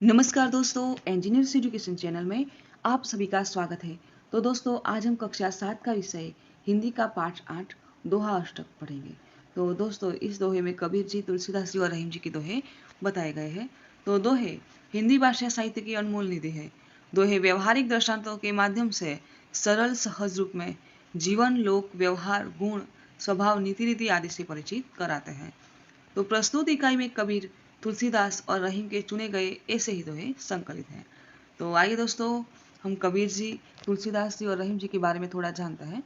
नमस्कार दोस्तों, engineers education channel में आप सभी का स्वागत है। तो दोस्तों, आज हम कक्षा 7 का विषय हिंदी का पाठ 8 दोहा अष्टक पढ़ेंगे। तो दोस्तों, इस दोहे में कबीर जी, तुलसीदास जी और रहीम जी के दोहे बताए गए हैं। तो दोहे हिंदी भाषा साहित्य की अनमोल निधि है। दोहे व्यवहारिक दृष्टांतों के माध्यम से सरल सहज रूप में जीवन, लोक, व्यवहार, गुण, स्वभाव, नीति रीति आदि से परिचित कराते हैं। तो प्रस्तुत इकाई में कबीर, तुलसीदास और रहीम के चुने गए ऐसे ही दोहे संकलित हैं। तो आइए दोस्तों, हम कबीर जी, तुलसीदास जी और रहीम जी के बारे में थोड़ा जानते हैं।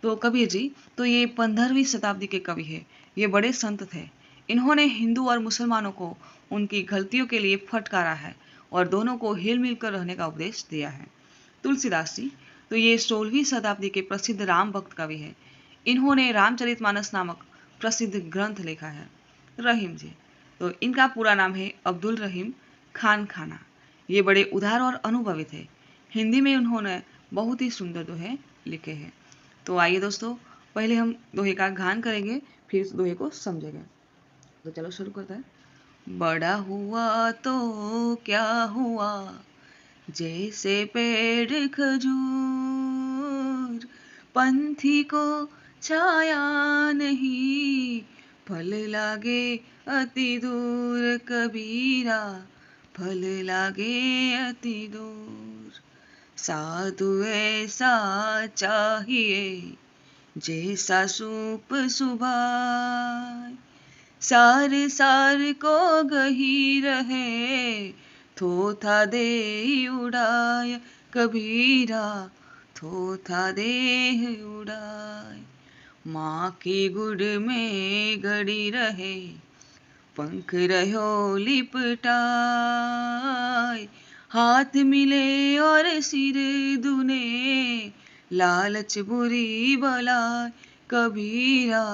तो कबीर जी तो ये 15वीं शताब्दी के कवि हैं। ये बड़े संत थे। इन्होंने हिंदू और मुसलमानों को उनकी गलतियों के लिए फटकारा है और दोनों को हिल मिल कर रहने का उपदेश दिया है। तुलसीदास जी तो ये 16वीं शताब्दी के प्रसिद्ध राम भक्त कवि हैं। इन्होंने रामचरितमानस नामक प्रसिद्ध ग्रंथ लिखा है। रहीम जी तो इनका पूरा नाम है अब्दुल रहीम खान खाना। ये बड़े उदार और अनुभवी थे। हिंदी में उन्होंने बहुत ही सुंदर दोहे लिखे हैं। तो आइए दोस्तों, पहले हम दोहे का गान करेंगे, फिर इस दोहे को समझेंगे। तो चलो शुरू करते हैं। बड़ा हुआ तो क्या हुआ, जैसे पेड़ खजूर, पंथी को छाया नहीं, फल लागे अति दूर कबीरा, फल लागे अति दूर। साधु ऐसा चाहिए, जैसा सूप सुभाए, सार सार को गही रहे, थोथा दे उड़ाय कबीरा, थोथा दे उड़ाय। माँ की गुड़ में गड़ी रहे, पंख रहो लिपटाय, हाथ मिले और सिर दुने, लालच बुरी बलाय कबीरा,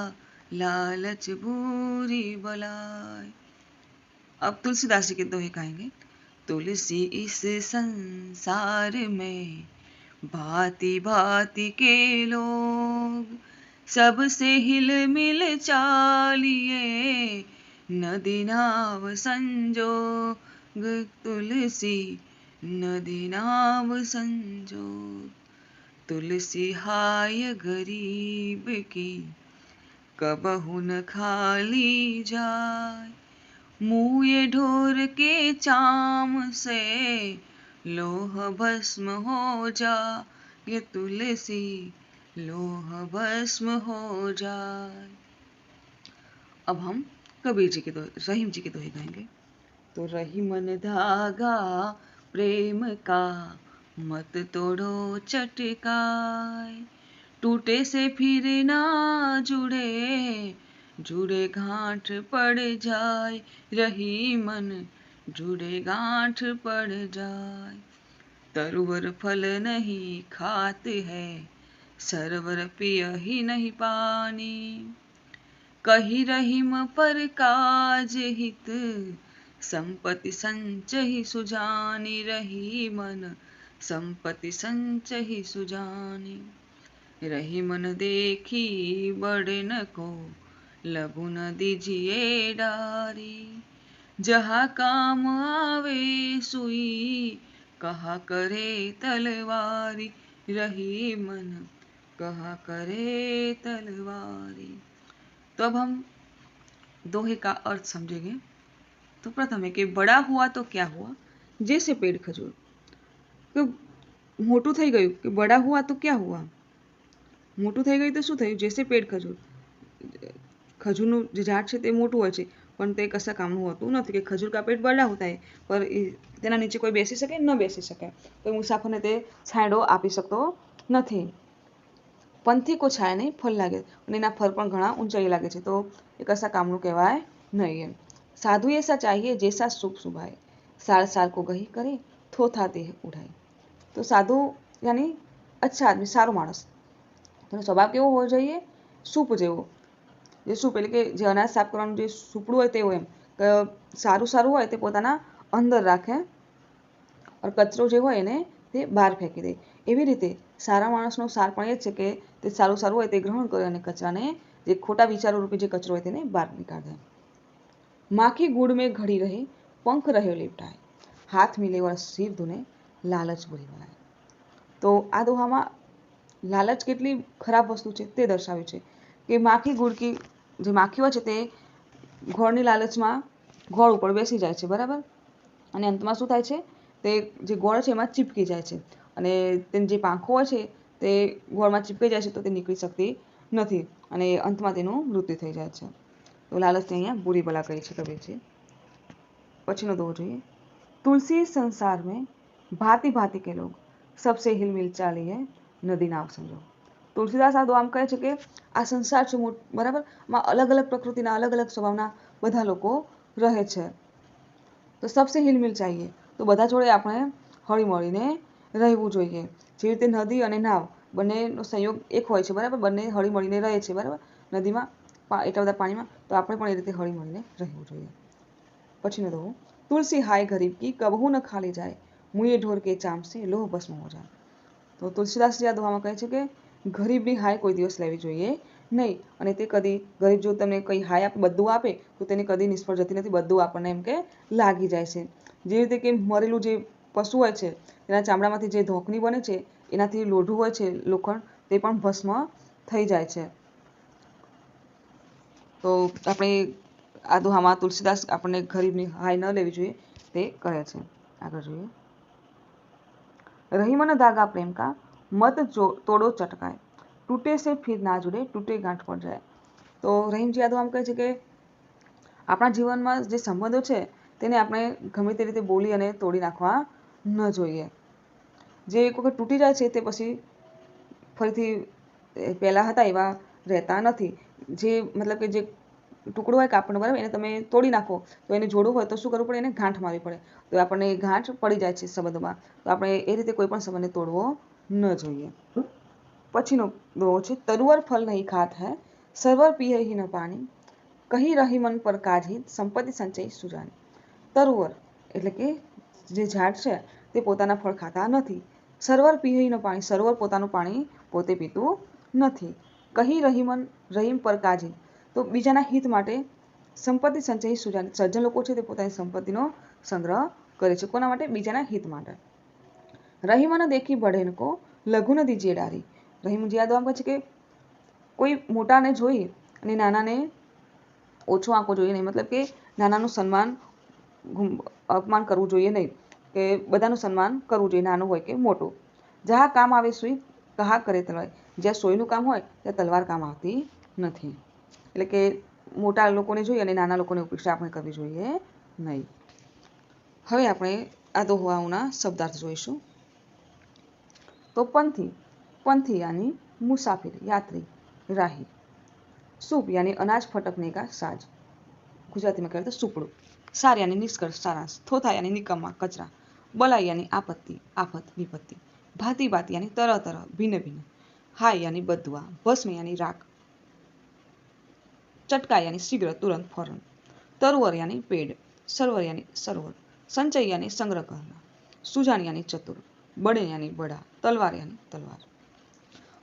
लालच बुरी बलाय। अब तुलसीदास जी के दोहे गाएंगे। तुलसी इस संसार में भांति भांति के लोग, सबसे हिल मिल चालिए, नदी नाव संजोग तुलसी, नदी नाव संजोग। तुलसी हाय गरीब की, कबहु न खाली जाय, मुँह ढोर के चाम से, लोह भस्म हो जा, ये तुलसी लोह भस्म हो जाए। अब हम कबीर जी के दोहे, रहीम जी के दोहे गाएंगे। तो रही मन धागा प्रेम का, मत तोड़ो चटकाए, टूटे से फिर ना जुड़े, जुड़े गांठ पड़ जाए, रही मन जुड़े गांठ पड़ जाए। तरुवर फल नहीं खात है, सरवर पिय ही नहीं पानी, कही रहीम पर काज हित, संपत्ति संचहि सुजानी, रही मन संपत्ति संचहि सुजानी। रही मन देखी बड़न को, लघु न दीजिए डारी, जहाँ काम आवे सुई, कहा करे तलवारी, रही मन कहा करे तलवारी। तो अब हम दोहे का अर्थ समझेंगे। तो प्रथम है कि बड़ा हुआ तो क्या हुआ, जैसे पेड़ खजूर। तो मोटू થઈ ગયું કે બડા हुआ तो क्या हुआ, મોટું થઈ ગયું તો શું થયું, જેસે પેડ ખજૂર, ખજૂરનું જે ઝાડ છે તે મોટું હોય છે પણ તે કશા કામનું હોતું નથી કે ખજૂર કા પેડ બડા હોતા है, पर તેના નીચે કોઈ બેસી શકે ન બેસી શકે, કોઈ મુસાફરને તે છાંયડો આપી શકતો નથી। पंथी को छाया नहीं फल लागे, અને એના ફળ પણ ઘણા ઊંચાઈ લાગે છે, તો એ કશા કામનું કહેવાય નહીં એમ। साधु ऐसा चाहिए जैसा सूप सुभाए, साल साल को गही करे, थोथा देह उड़ाए। तो साधु यानी अच्छा आदमी, सारो माणस, તેનો સ્વભાવ કેવો હોવો જોઈએ, સૂપ જેવો, જે સૂપ એટલે કે જે અનાજ સાફ કરવાનું જે સૂપડું હોય તેવું એમ, સારું સારું હોય તે પોતાના અંદર રાખે और કચરો જે હોય એને તે બહાર ફેંકી દે। એવી રીતે સારા માણસનો સાર પણ એ જ છે કે તે સારું સારું હોય તે ગ્રહણ કરે અને કચરાને, જે ખોટા વિચારો રૂપી જે કચરો હોય તેને બહાર નીકાળી દે। माँ की गुड़ में घड़ी रहे, पंख रहे लिपटाए। हाथ मिले और सिर धुने लालच बुरी बनाए। તો આ દોહામાં લાલચ કેટલી ખરાબ વસ્તુ છે તે દર્શાવ્યું છે કે માખી ગુડકી જે માખી હોય છે તે ગોળની લાલચમાં ગોળ ઉપર બેસી જાય છે, બરાબર, અને અંતમાં શું થાય છે, તે જે ગોળ છે એમાં ચીપકી જાય છે અને તેની જે પાંખો હોય છે તે ગોળમાં ચીપકી જાય છે તો તે નીકળી શકતી નથી અને અંતમાં તેનું મૃત્યુ થઈ જાય છે। તો લાલચને અહીંયા બુરી બલા કહી છે કબીરજી। પછીનો દોહો જોઈએ। तुलसी संसार में भांति भांति के लोग सबसे हिलमिल चालीए नदी नाव समझो। तुलसीदास આ આમ કહે છે કે આ સંસાર છે બરાબર, માં અલગ અલગ પ્રકૃતિના અલગ અલગ સ્વભાવના બધા લોકો રહે છે, તો સબસે હિલમિલ ચાહીએ, તો બધા જોડે આપણે હળી મળીને રહેવું જોઈએ। જે રીતે નદી અને નાવ બંનેનો સંયોગ એક હોય છે, બરાબર, બંને હળી મળીને રહે છે, બરાબર, નદીમાં એટલા બધા પાણીમાં, તો આપણે પણ એ રીતે હળી મળીને રહેવું જોઈએ। पछीनो दो, तुलसी हाय गरीब की कबहू न खाली जाए, मुए ढोर के चाम से लोह भस्म हो जाए। तो तुलसीदासजी આ દોહામાં કહે છે કે ગરીબની હાય કોઈ દિવસ લેવી જોઈએ નહીં, અને તે કદી ગરીબ જો તમને કંઈ હાય બધું આપે તો તેને કદી નિષ્ફળ જતી નથી, બધું આપણને એમ કે લાગી જાય છે। જે રીતે કે મરેલું જે પશુ હોય છે તેના ચામડામાંથી જે ધોકની બને છે એનાથી લોઢું હોય છે લોખંડ, તે પણ ભસ્મ થઈ જાય છે। તો આપણે આ દોહામાં તુલસીદાસ આપણને ગરીબની હાય ન લેવી જોઈએ તે કહે છે। આગળ જોઈએ। रही मन धागा प्रेम का मत तोड़ो चटकाए, टूटे से फिर ना जुड़े टूटे गांठ पड़ जाए। तो રહીમજી યાદવ આમ કહે છે કે આપણા જીવનમાં જે સંબંધો છે તેને આપણે ગમે તે રીતે બોલી અને તોડી નાખવા ન જોઈએ। જે એક વખત તૂટી જાય છે તે પછી ફરીથી પહેલા હતા એવા રહેતા નથી। જે મતલબ કે જે ટુકડો હોય કાપડનો, બરાબર, એને તમે તોડી નાખો તો એને જોડવું હોય તો શું કરવું પડે, એને ગાંઠ મારવી પડે, તો આપણને ગાંઠ પડી જાય છે સંબંધોમાં, તો આપણે એ રીતે કોઈ પણ સંબંધને તોડવો ન જોઈએ। પછીનો દોહો છે। તરુवर फल नहीं खात है, सरवर पिए ही न पानी, कही रही मन पर काजी संपत्ति संचय सुजानी। તરુવર એટલે કે જે ઝાડ છે તે પોતાના ફળ ખાતા નથી, સરોવર પીએ ન પાણી, સરોવર પોતાનું પાણી પોતે પીતું નથી, કહી રહીમન રહીમ પર કાજી, તો બીજાના હિત માટે, સંપત્તિ સંચય સુજાની, સજ્જન લોકો છે તે પોતાની સંપત્તિનો સંગ્રહ કરે છે, કોના માટે, બીજાના હિત માટે। રહીમન દેખી બઢેન કો લઘુ ન દીજીએ ડારી, રહીમજી યાદવ આમ કહે છે કે કોઈ મોટાને જોઈ અને નાનાને ઓછો આંકવો જોઈએ નહીં, મતલબ કે નાનાનું સન્માન અપમાન કરવું જોઈએ નહીં, કે બધાનું સન્માન કરવું જોઈએ, નાનું હોય કે મોટું। જहाँ કામ આવે સુઈ કહા કરે તલવાર, જ્યાં સોયનું કામ હોય ત્યાં તલવાર કામ આવતી નથી, એટલે કે મોટા લોકોને જોઈ અને નાના લોકોને ઉપેક્ષા આપણે કરવી જોઈએ નહીં। હવે આપણે આ દોહાઓના શબ્દાર્થ જોઈશું। તો पंथी, पंथी यानी मुसाफिर, यात्री, राही। सूप यानी अनाज फटकने का साज, गुजराती में कहते सूपड़ू। सार यानी निष्कर्ष, सारांश। थोथा यानी निकम्मा, कचरा। बलाई यानी आपत्ति, आफत, विपत्ति। भांति भांति यानी तरह तरह, भिन्न भिन्न। हाय यानी बदुआ। भस्म यानी राख। चटका यानी शीघ्र, तुरंत, फौरन। तरुवर यानी पेड़। सरोवर यानी सरोवर। संचय यानी संग्रह करना। सुजान यानी चतुर। बड़े यानी बड़ा। तलवार यानी तलवार।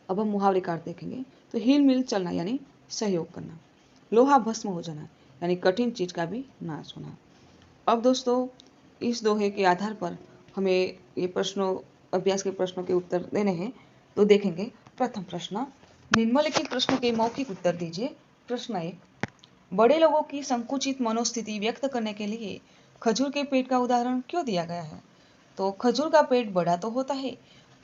अब हम मुहावरे का अर्थ देखेंगे। तो हिल मिल चलना यानी सहयोग करना। लोहा भस्म हो जाना यानी कठिन चीज का भी नाश होना। अब दोस्तों इस दोहे के आधार पर हमें ये प्रश्नों, अभ्यास के प्रश्नों के उत्तर देने हैं। तो देखेंगे प्रथम प्रश्न, निम्नलिखित प्रश्नों के मौखिक उत्तर दीजिए। प्रश्न 1, बड़े लोगों की संकुचित मनोस्थिति व्यक्त करने के लिए खजूर के पेड़ का उदाहरण क्यों दिया गया है? तो खजूर का पेड़ बड़ा तो होता है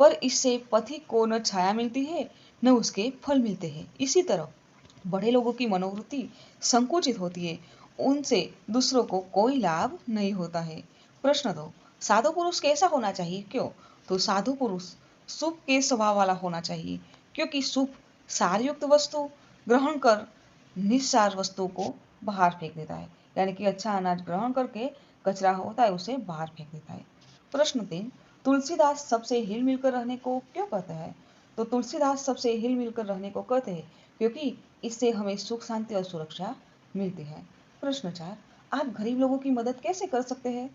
पर इससे पथिक को न छाया मिलती है न उसके फल मिलते हैं। इसी तरह बड़े लोगों की मनोवृत्ति संकुचित होती है, उनसे दूसरों को कोई लाभ नहीं होता है। प्रश्न 2, साधु पुरुष कैसा होना चाहिए, क्यों? तो साधु पुरुष सूप के स्वभाव वाला होना चाहिए, क्योंकि सूप सारयुक्त वस्तु ग्रहण कर निस्सार वस्तु को बाहर फेंक देता है, यानी कि अच्छा अनाज ग्रहण करके कचरा होता है उसे बाहर फेंक देता है। प्रश्न 3, तुलसीदास सबसे हिल मिलकर रहने को क्यों कहते हैं? तो तुलसीदास सबसे हिल मिलकर रहने को कहते हैं क्योंकि इससे हमें सुख, शांति और सुरक्षा मिलती है। प्रश्न 4, आप गरीब लोगों की मदद कैसे कर सकते हैं?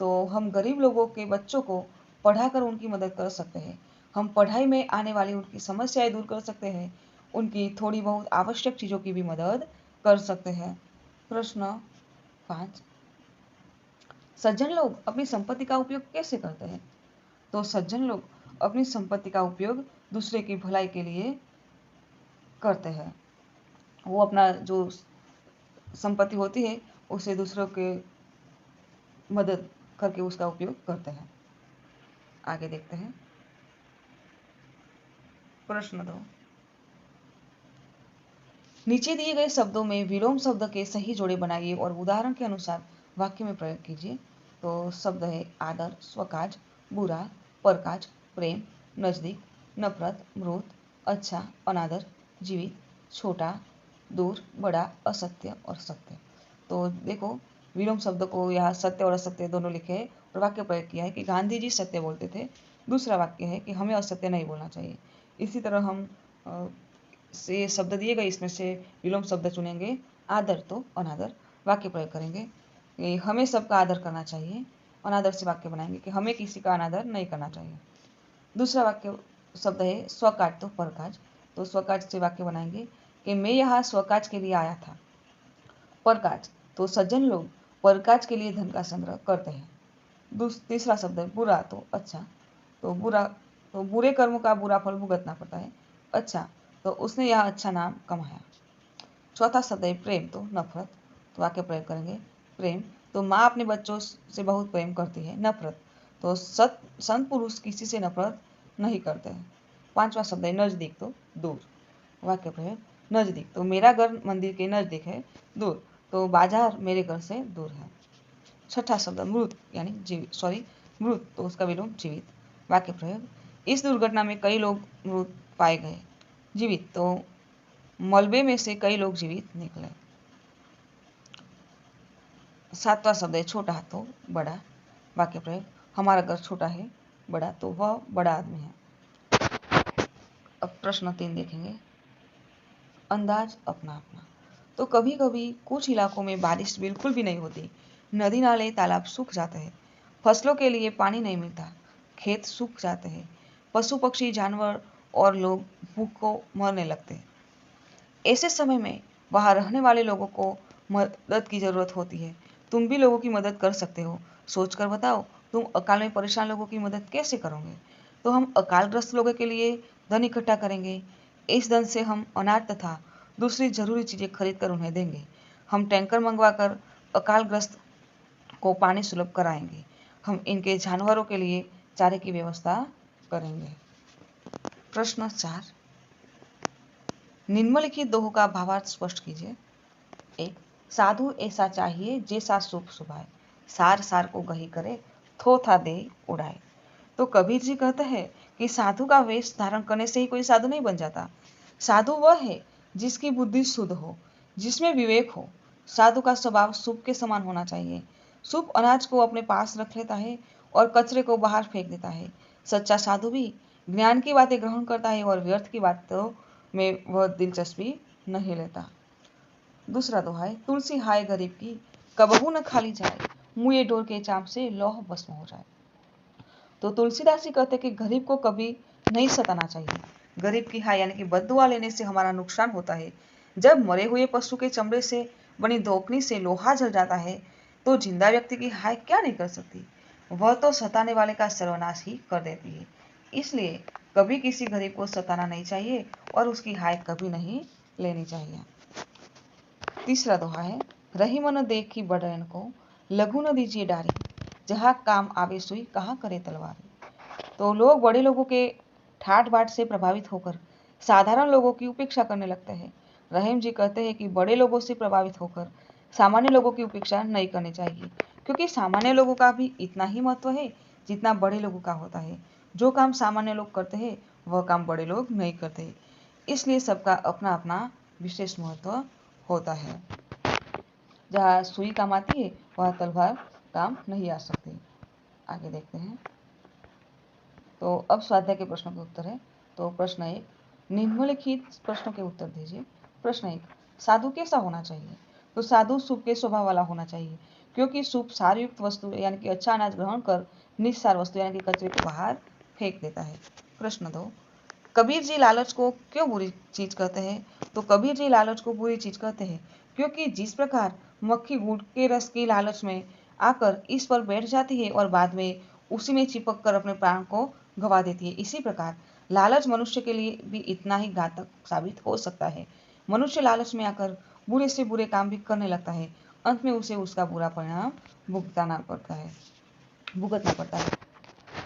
तो हम गरीब लोगों के बच्चों को पढ़ाकर उनकी मदद कर सकते हैं, हम पढ़ाई में आने वाली उनकी समस्याएं दूर कर सकते हैं, उनकी थोड़ी बहुत आवश्यक चीज़ों की भी मदद कर सकते हैं। प्रश्न 5, सज्जन लोग अपनी संपत्ति का उपयोग कैसे करते हैं? तो सज्जन लोग अपनी संपत्ति का उपयोग दूसरे की भलाई के लिए करते हैं। वो अपना जो संपत्ति होती है उसे दूसरों के मदद करके उसका उपयोग करते हैं। आगे देखते हैं। प्रश्न 2, नीचे दिए गए शब्दों में विलोम शब्द के सही जोड़े बनाइए और उदाहरण के अनुसार वाक्य में प्रयोग कीजिए। तो शब्द है आदर, स्वकाज, बुरा, परकाज, प्रेम, नजदीक, नफरत, मृत, अच्छा, अनादर, जीवित, छोटा, दूर, बड़ा, असत्य और सत्य। तो देखो, विलोम शब्द को यहाँ सत्य और असत्य दोनों लिखे हैं और वाक्य प्रयोग किया है कि गांधी जी सत्य बोलते थे। दूसरा वाक्य है कि हमें असत्य नहीं बोलना चाहिए। इसी तरह हम से शब्द दिए गए, इसमें से विलोम शब्द चुनेंगे। आदर तो अनादर, वाक्य प्रयोग करेंगे कि हमें सबका आदर करना चाहिए। अनादर से वाक्य बनाएंगे कि हमें किसी का अनादर नहीं करना चाहिए। दूसरा वाक्य शब्द है स्वकाज तो परकाज, तो स्वकाज से वाक्य बनाएंगे कि मैं यहाँ स्वकाज के लिए आया था। परकाज तो सज्जन लोग परकाज के लिए धन का संग्रह करते हैं। तीसरा शब्द है बुरा तो अच्छा, तो बुरा तो बुरे कर्मों का बुरा फल भुगतना पड़ता है। अच्छा तो उसने यह अच्छा नाम कमाया। चौथा शब्द है प्रेम तो नफरत, तो वाक्य प्रयोग करेंगे। प्रेम तो माँ अपने बच्चों से बहुत प्रेम करती है। नफरत तो संत पुरुष किसी से नफरत नहीं करते हैं। पांचवा शब्द है नजदीक तो दूर, वाक्य प्रयोग। नजदीक तो मेरा घर मंदिर के नजदीक है, दूर तो बाजार मेरे घर से दूर है। छठा शब्द मृत यानी जीवित, मृत तो उसका विलोम जीवित, वाक्य प्रयोग। इस दुर्घटना में कई लोग मृत पाए गए। जीवित तो मलबे में से कई लोग जीवित निकले। सातवां शब्द है छोटा तो बड़ा, वाक्य प्रयोग। हमारा घर छोटा है, बड़ा तो वह बड़ा आदमी है। अब प्रश्न 3 देखेंगे। अंदाज अपना अपना। तो कभी कभी कुछ इलाकों में बारिश बिल्कुल भी नहीं होती, नदी नाले तालाब सूख जाते हैं, फसलों के लिए पानी नहीं मिलता, खेत सूख जाते हैं, पशु पक्षी जानवर और लोग भूख को मरने लगते हैं। ऐसे समय में वहां रहने वाले लोगों को मदद की जरूरत होती है। तुम भी लोगों की मदद कर सकते हो। सोचकर बताओ, तुम अकाल में परेशान लोगों की मदद कैसे करोगे? तो हम अकालग्रस्त लोगों के लिए धन इकट्ठा करेंगे। इस धन से हम अनाज तथा दूसरी जरूरी चीजें खरीद कर उन्हें देंगे। हम टैंकर मंगवाकर अकालग्रस्त को पानी सुलभ कराएंगे। हम इनके जानवरों के लिए चारे की व्यवस्था करेंगे। प्रश्न 4, निम्नलिखित दोहों का भावार्थ स्पष्ट कीजिए। 1, साधु ऐसा चाहिए जैसा शुभ सुभाए, सार सार को गही करे, थोथा दे उड़ाए। तो कबीर जी कहते हैं कि साधु का वेश धारण करने से ही कोई साधु नहीं बन जाता। साधु वह है जिसकी बुद्धि शुद्ध हो, जिसमें विवेक हो। साधु का स्वभाव शुभ के समान होना चाहिए। शुभ अनाज को अपने पास रख लेता है और कचरे को बाहर फेंक देता है। सच्चा साधु भी ज्ञान की बातें ग्रहण करता है और व्यर्थ की बातों में वह दिलचस्पी नहीं लेता। दूसरा दोहा है, तुलसी हाय गरीब की, कबहू न खाली जाए, मुँह डोर के चाम से लौह भस्म हो जाए। तो तुलसीदास जी कहते कि गरीब को कभी नहीं सताना चाहिए। गरीब की हाय यानी कि बद्दुआ लेने से हमारा नुकसान होता है। जब मरे हुए पशु के चमड़े से बनी धोकनी से लोहा जल जाता है, तो जिंदा व्यक्ति की हाय क्या नहीं कर सकती, वह तो सताने वाले का सर्वनाश ही कर देती है। इसलिए कभी किसी गरीब को सताना नहीं चाहिए और उसकी हाय कभी नहीं लेनी चाहिए। तीसरा दोहा है, रही मन देखी बड़न को, लघु न दीजिए डारी, जहाँ काम आवे सुई कहाँ करे तलवारी। तो लोग बड़े लोगों के ठाट बाट से प्रभावित होकर साधारण लोगों की उपेक्षा करने लगते हैं। रहीम जी कहते हैं कि बड़े लोगों से प्रभावित होकर सामान्य लोगों की उपेक्षा नहीं करनी चाहिए, क्योंकि सामान्य लोगों का भी इतना ही महत्व है जितना बड़े लोगों का होता है। जो काम सामान्य लोग करते हैं वह काम बड़े लोग नहीं करते, इसलिए सबका अपना अपना विशेष महत्व होता है। जहाँ सुई काम आती है वहाँ तलवार काम नहीं आ सकती। आगे देखते हैं। तो अब स्वाध्याय के प्रश्नों के उत्तर है। तो प्रश्न 1, निम्नलिखित प्रश्नों के उत्तर दीजिए। प्रश्न 1, साधु कैसा होना चाहिए? तो साधु शुभ के स्वभाव वाला होना चाहिए, क्योंकि शुभ सारयुक्त वस्तु यानी कि अच्छा अनाज ग्रहण कर निस्सार वस्तु यानी कि कचरे को बाहर फेंक देता है। प्रश्न 2, कबीर जी लालच को क्यों बुरी चीज कहते हैं? तो कबीर जी लालच को बुरी चीज कहते हैं क्योंकि जिस प्रकार मक्खी गुड़ के रस की लालच में आकर इस पर बैठ जाती है और बाद में उसी में चिपक कर अपने प्राण को गंवा देती है। इसी प्रकार लालच मनुष्य के लिए भी इतना ही घातक साबित हो सकता है। मनुष्य लालच में आकर बुरे से बुरे काम भी करने लगता है। अंत में उसे उसका बुरा परिणाम भुगतना पड़ता है।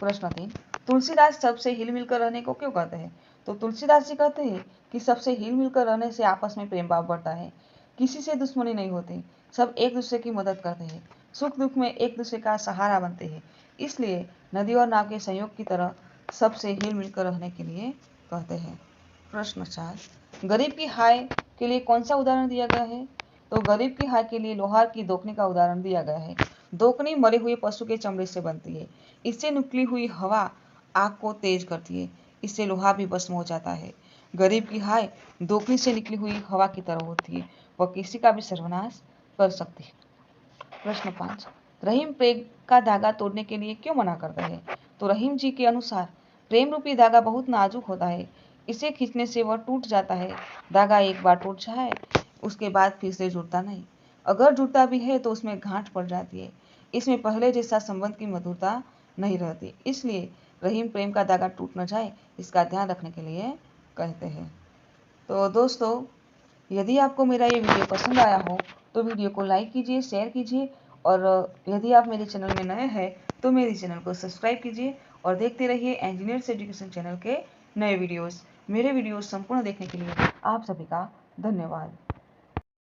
प्रश्न 3, तुलसीदास सबसे हिल मिलकर रहने को क्यों कहते हैं? तो तुलसीदास जी कहते हैं कि सबसे हिल मिलकर रहने से आपस में प्रेम भाव बढ़ता है, किसी से दुश्मनी नहीं होती, सब एक दूसरे की मदद करते हैं, सुख दुख में एक दूसरे का सहारा बनते हैं। इसलिए नदी और नाव के संयोग की तरह सबसे हिल मिलकर रहने के लिए कहते हैं। प्रश्न 4, गरीब की हाय के लिए कौन सा उदाहरण दिया गया है? तो गरीब की हाय के लिए लोहार की दोकनी का उदाहरण दिया गया है। दोकनी मरे हुए पशु के चमड़े से बनती है। इससे निकली हुई हवा आग को तेज करती है, इससे लोहा भी भस्म हो जाता है। गरीब की हाय दोकनी से निकली हुई हवा की तरह होती है, वह किसी का भी सर्वनाश कर सकती है। प्रश्न 5, रहीम प्रेम का धागा तोड़ने के लिए क्यों मना करते हैं? तो रहीम जी के अनुसार प्रेम रूपी धागा बहुत नाजुक होता है, इसे खींचने से वह टूट जाता है। धागा एक बार टूट जाए उसके बाद फिर से जुड़ता नहीं, अगर जुड़ता भी है तो उसमें गांठ पड़ जाती है, इसमें पहले जैसा संबंध की मधुरता नहीं रहती। इसलिए रहीम प्रेम का धागा टूट न जाए इसका ध्यान रखने के लिए कहते हैं। तो दोस्तों, यदि आपको मेरा ये वीडियो पसंद आया हो तो वीडियो को लाइक कीजिए, शेयर कीजिए, और यदि आप मेरे चैनल में नए हैं तो मेरे चैनल को सब्सक्राइब कीजिए और देखते रहिए इंजीनियर्स एजुकेशन चैनल के नए वीडियोस। मेरे वीडियोस संपूर्ण देखने के लिए आप सभी का धन्यवाद।